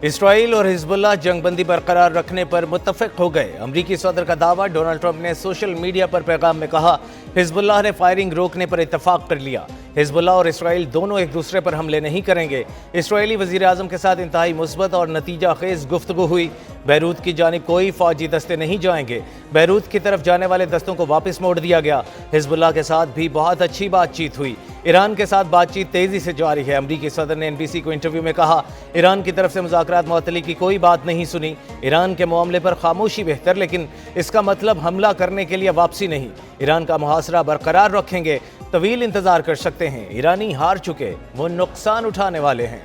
اسرائیل اور حزب اللہ جنگ بندی برقرار رکھنے پر متفق ہو گئے۔ امریکی صدر کا دعویٰ۔ ڈونلڈ ٹرمپ نے سوشل میڈیا پر پیغام میں کہا، حزب اللہ نے فائرنگ روکنے پر اتفاق کر لیا۔ حزب اللہ اور اسرائیل دونوں ایک دوسرے پر حملے نہیں کریں گے۔ اسرائیلی وزیر اعظم کے ساتھ انتہائی مثبت اور نتیجہ خیز گفتگو ہوئی۔ بیروت کی جانب کوئی فوجی دستے نہیں جائیں گے۔ بیروت کی طرف جانے والے دستوں کو واپس موڑ دیا گیا۔ حزب اللہ کے ساتھ بھی بہت اچھی بات چیت ہوئی۔ ایران کے ساتھ بات چیت تیزی سے جاری ہے۔ امریکی صدر نے NBC کو انٹرویو میں کہا، ایران کی طرف سے مذاکرات معطلی کی کوئی بات نہیں سنی۔ ایران کے معاملے پر خاموشی بہتر، لیکن اس کا مطلب حملہ کرنے کے لیے واپسی نہیں۔ ایران کا محاصرہ برقرار رکھیں گے۔ طویل انتظار کر سکتے ہیں۔ ایرانی ہار چکے، وہ نقصان اٹھانے والے ہیں۔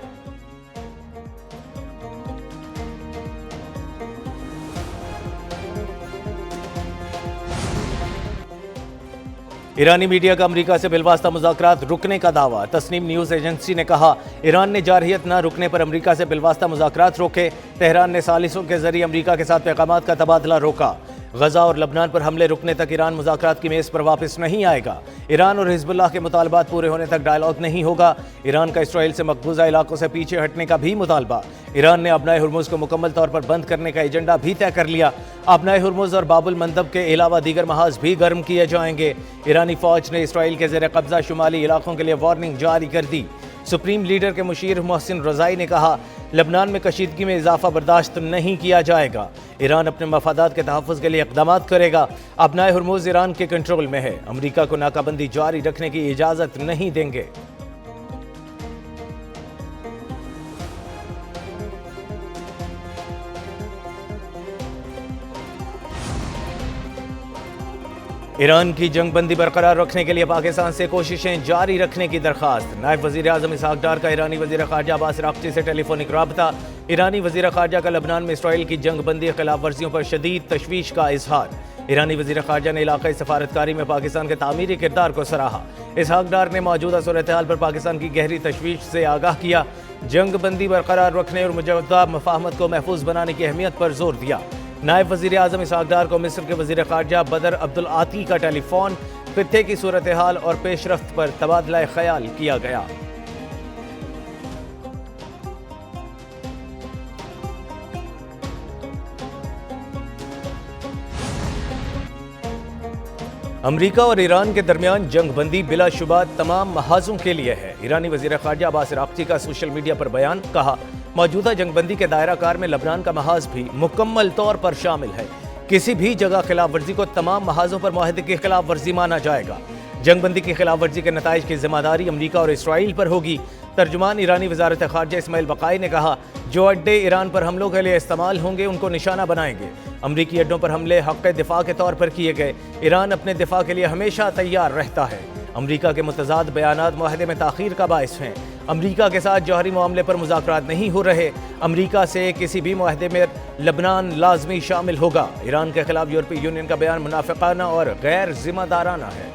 ایرانی میڈیا کا امریکہ سے بالواسطہ مذاکرات رکنے کا دعویٰ۔ تسنیم نیوز ایجنسی نے کہا، ایران نے جارحیت نہ رکنے پر امریکہ سے بالواسطہ مذاکرات روکے۔ تہران نے ثالثوں کے ذریعے امریکہ کے ساتھ پیغامات کا تبادلہ روکا۔ غزہ اور لبنان پر حملے رکنے تک ایران مذاکرات کی میز پر واپس نہیں آئے گا۔ ایران اور حزب اللہ کے مطالبات پورے ہونے تک ڈائیلاگ نہیں ہوگا۔ ایران کا اسرائیل سے مقبوضہ علاقوں سے پیچھے ہٹنے کا بھی مطالبہ۔ ایران نے آبنائے ہرمز کو مکمل طور پر بند کرنے کا ایجنڈا بھی طے کر لیا۔ آبنائے ہرمز اور باب المندب کے علاوہ دیگر محاذ بھی گرم کیے جائیں گے۔ ایرانی فوج نے اسرائیل کے زیر قبضہ شمالی علاقوں کے لیے وارننگ جاری کر دی۔ سپریم لیڈر کے مشیر محسن رضائی نے کہا، لبنان میں کشیدگی میں اضافہ برداشت نہیں کیا جائے گا۔ ایران اپنے مفادات کے تحفظ کے لیے اقدامات کرے گا۔ آبنائے ہرمز ایران کے کنٹرول میں ہے۔ امریکہ کو ناکہ بندی جاری رکھنے کی اجازت نہیں دیں گے۔ ایران کی جنگ بندی برقرار رکھنے کے لیے پاکستان سے کوششیں جاری رکھنے کی درخواست۔ نائب وزیر اعظم اسحاق ڈار کا ایرانی وزیر خارجہ عباس اراغچی سے ٹیلی فونک رابطہ۔ ایرانی وزیر خارجہ کا لبنان میں اسرائیل کی جنگ بندی خلاف ورزیوں پر شدید تشویش کا اظہار۔ ایرانی وزیر خارجہ نے علاقائی سفارتکاری میں پاکستان کے تعمیری کردار کو سراہا۔ اسحاق ڈار نے موجودہ صورتحال پر پاکستان کی گہری تشویش سے آگاہ کیا۔ جنگ بندی برقرار رکھنے اور موجودہ مفاہمت کو محفوظ بنانے کی اہمیت پر زور دیا۔ نائب وزیر اعظم اسحاق ڈار کو مصر کے وزیر خارجہ بدر عبدالعاطی کا ٹیلی فون۔ خطے کی صورتحال اور پیش رفت پر تبادلہ خیال کیا گیا۔ امریکہ اور ایران کے درمیان جنگ بندی بلا شبہ تمام محاذوں کے لیے ہے۔ ایرانی وزیر خارجہ عباس اراغچی کا سوشل میڈیا پر بیان۔ کہا، موجودہ جنگ بندی کے دائرہ کار میں لبنان کا محاذ بھی مکمل طور پر شامل ہے۔ کسی بھی جگہ خلاف ورزی کو تمام محاذوں پر معاہدے کی خلاف ورزی مانا جائے گا۔ جنگ بندی کی خلاف ورزی کے نتائج کی ذمہ داری امریکہ اور اسرائیل پر ہوگی۔ ترجمان ایرانی وزارت خارجہ اسماعیل بقائی نے کہا، جو اڈے ایران پر حملوں کے لیے استعمال ہوں گے ان کو نشانہ بنائیں گے۔ امریکی اڈوں پر حملے حق دفاع کے طور پر کیے گئے۔ ایران اپنے دفاع کے لیے ہمیشہ تیار رہتا ہے۔ امریکہ کے متضاد بیانات معاہدے میں تاخیر کا باعث ہیں۔ امریکہ کے ساتھ جوہری معاملے پر مذاکرات نہیں ہو رہے۔ امریکہ سے کسی بھی معاہدے میں لبنان لازمی شامل ہوگا۔ ایران کے خلاف یورپی یونین کا بیان منافقانہ اور غیر ذمہ دارانہ ہے۔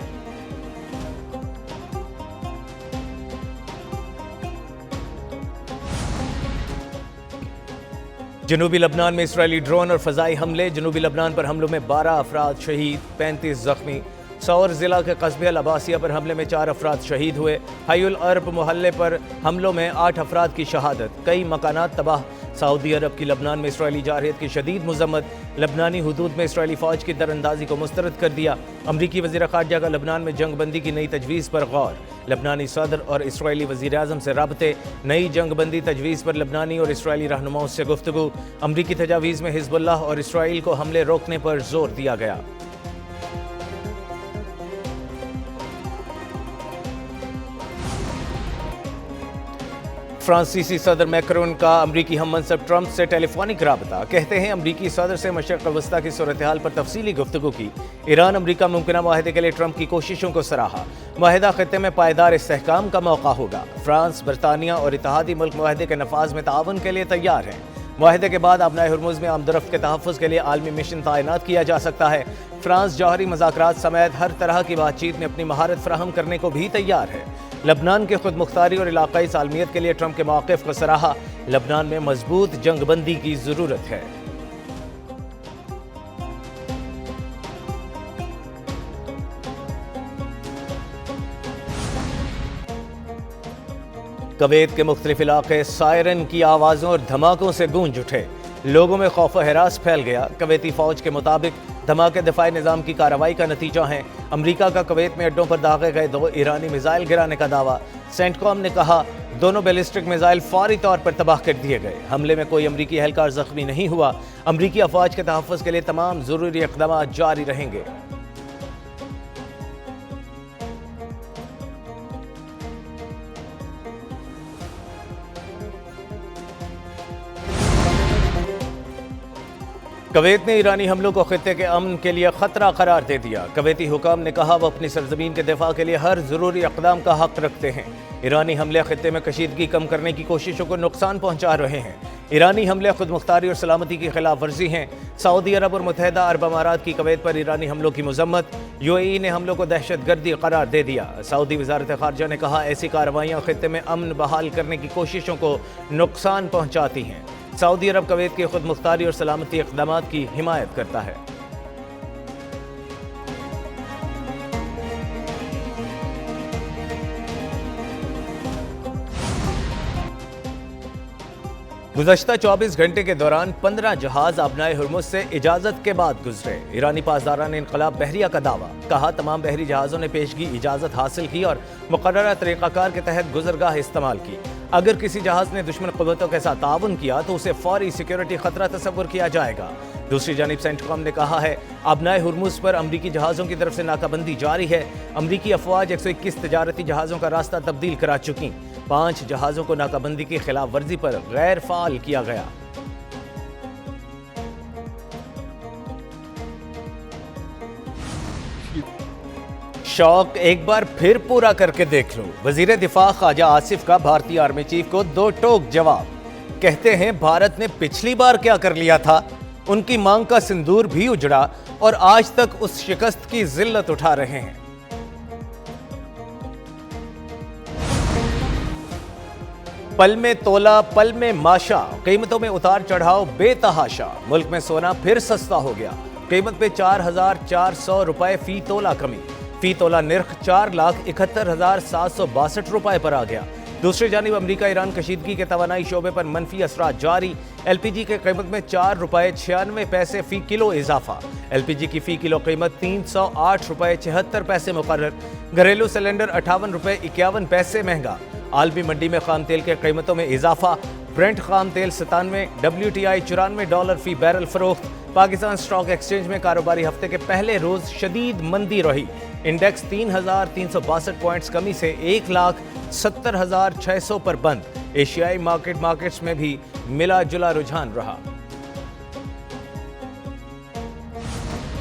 جنوبی لبنان میں اسرائیلی ڈرون اور فضائی حملے۔ جنوبی لبنان پر حملوں میں 12 افراد شہید، 35 زخمی۔ سور ضلع کے قصبے العباسیہ پر حملے میں 4 افراد شہید ہوئے۔ حی العرب محلے پر حملوں میں 8 افراد کی شہادت، کئی مکانات تباہ۔ سعودی عرب کی لبنان میں اسرائیلی جارحیت کی شدید مذمت۔ لبنانی حدود میں اسرائیلی فوج کی دراندازی کو مسترد کر دیا۔ امریکی وزیر خارجہ کا لبنان میں جنگ بندی کی نئی تجویز پر غور۔ لبنانی صدر اور اسرائیلی وزیر اعظم سے رابطے۔ نئی جنگ بندی تجویز پر لبنانی اور اسرائیلی رہنماؤں سے گفتگو۔ امریکی تجاویز میں حزب اللہ اور اسرائیل کو حملے روکنے پر زور دیا گیا۔ فرانسیسی صدر میکرون کا امریکی ہم منصب ٹرمپ سے ٹیلی فونک رابطہ۔ کہتے ہیں امریکی صدر سے مشرق وسطیٰ کی صورتحال پر تفصیلی گفتگو کی۔ ایران امریکہ ممکنہ معاہدے کے لیے ٹرمپ کی کوششوں کو سراہا۔ معاہدہ خطے میں پائیدار استحکام کا موقع ہوگا۔ فرانس، برطانیہ اور اتحادی ملک معاہدے کے نفاذ میں تعاون کے لیے تیار ہیں۔ معاہدے کے بعد آبنائے ہرمز میں آمد و رفت کے تحفظ کے لیے عالمی مشن تعینات کیا جا سکتا ہے۔ فرانس جوہری مذاکرات سمیت ہر طرح کی بات چیت میں اپنی مہارت فراہم کرنے کو بھی تیار ہے۔ لبنان کے خود مختاری اور علاقائی سالمیت کے لیے ٹرمپ کے موقف کو سراہا۔ لبنان میں مضبوط جنگ بندی کی ضرورت ہے۔ کویت کے مختلف علاقے سائرن کی آوازوں اور دھماکوں سے گونج اٹھے، لوگوں میں خوف و ہراس پھیل گیا۔ کویتی فوج کے مطابق دھماکے دفاعی نظام کی کارروائی کا نتیجہ ہیں۔ امریکہ کا کویت میں اڈوں پر داغے گئے 2 ایرانی میزائل گرانے کا دعویٰ۔ سینٹ کام نے کہا دونوں بیلسٹک میزائل فوری طور پر تباہ کر دیے گئے۔ حملے میں کوئی امریکی اہلکار زخمی نہیں ہوا۔ امریکی افواج کے تحفظ کے لیے تمام ضروری اقدامات جاری رہیں گے۔ کویت نے ایرانی حملوں کو خطے کے امن کے لیے خطرہ قرار دے دیا۔ کویتی حکام نے کہا وہ اپنی سرزمین کے دفاع کے لیے ہر ضروری اقدام کا حق رکھتے ہیں۔ ایرانی حملے خطے میں کشیدگی کم کرنے کی کوششوں کو نقصان پہنچا رہے ہیں۔ ایرانی حملے خود مختاری اور سلامتی کی خلاف ورزی ہیں۔ سعودی عرب اور متحدہ عرب امارات کی کویت پر ایرانی حملوں کی مذمت۔ UAE نے حملوں کو دہشت گردی قرار دے دیا۔ سعودی وزارت خارجہ نے کہا ایسی کارروائیاں خطے میں امن بحال کرنے کی کوششوں کو نقصان پہنچاتی ہیں۔ سعودی عرب کویت کی خود مختاری اور سلامتی اقدامات کی حمایت کرتا ہے۔ گزشتہ 24 گھنٹے کے دوران 15 جہاز آبنائے ہرمز سے اجازت کے بعد گزرے۔ ایرانی پاسداران انقلاب بحریہ کا دعویٰ، کہا تمام بحری جہازوں نے پیشگی اجازت حاصل کی اور مقررہ طریقہ کار کے تحت گزرگاہ استعمال کی۔ اگر کسی جہاز نے دشمن قوتوں کے ساتھ تعاون کیا تو اسے فوری سیکیورٹی خطرہ تصور کیا جائے گا۔ دوسری جانب سینٹ کام نے کہا ہے آبنائے ہرمز پر امریکی جہازوں کی طرف سے ناکہ بندی جاری ہے۔ امریکی افواج 121 تجارتی جہازوں کا راستہ تبدیل کرا چکی۔ 5 جہازوں کو ناکہ بندی کی خلاف ورزی پر غیر فعال کیا گیا۔ شوق ایک بار پھر پورا کر کے دیکھ لو۔ وزیر دفاع خواجہ آصف کا بھارتی آرمی چیف کو 2 ٹوک جواب۔ کہتے ہیں بھارت نے پچھلی بار کیا کر لیا تھا، ان کی مانگ کا سندور بھی اجڑا اور آج تک اس شکست کی ذلت اٹھا رہے ہیں۔ پل میں تولا پل میں ماشا، قیمتوں میں اتار چڑھاؤ بے تحاشا۔ ملک میں سونا پھر سستا ہو گیا، قیمت پہ 4,400 روپے فی تولا کمی۔ فی تولا نرخ 4,71,762 روپے پر آ گیا۔ دوسری جانب امریکہ ایران کشیدگی کے توانائی شعبے پر منفی اثرات جاری۔ LPG کے قیمت میں 4 روپے 96 فی کلو اضافہ۔ LPG کی فی کلو قیمت 308 روپے 76 پیسے مقرر۔ گھریلو سلنڈر 58 روپے 51 پیسے مہنگا۔ عالمی منڈی میں خام تیل کے قیمتوں میں اضافہ۔ برنٹ خام تیل 97، WTI $94 فی بیرل فروخت۔ پاکستان سٹاک ایکسچینج میں کاروباری ہفتے کے پہلے روز شدید مندی رہی۔ انڈیکس 3,362 پوائنٹس کمی سے 1,70,600 پر بند۔ ایشیائی مارکیٹس میں بھی ملا جلا رجحان رہا۔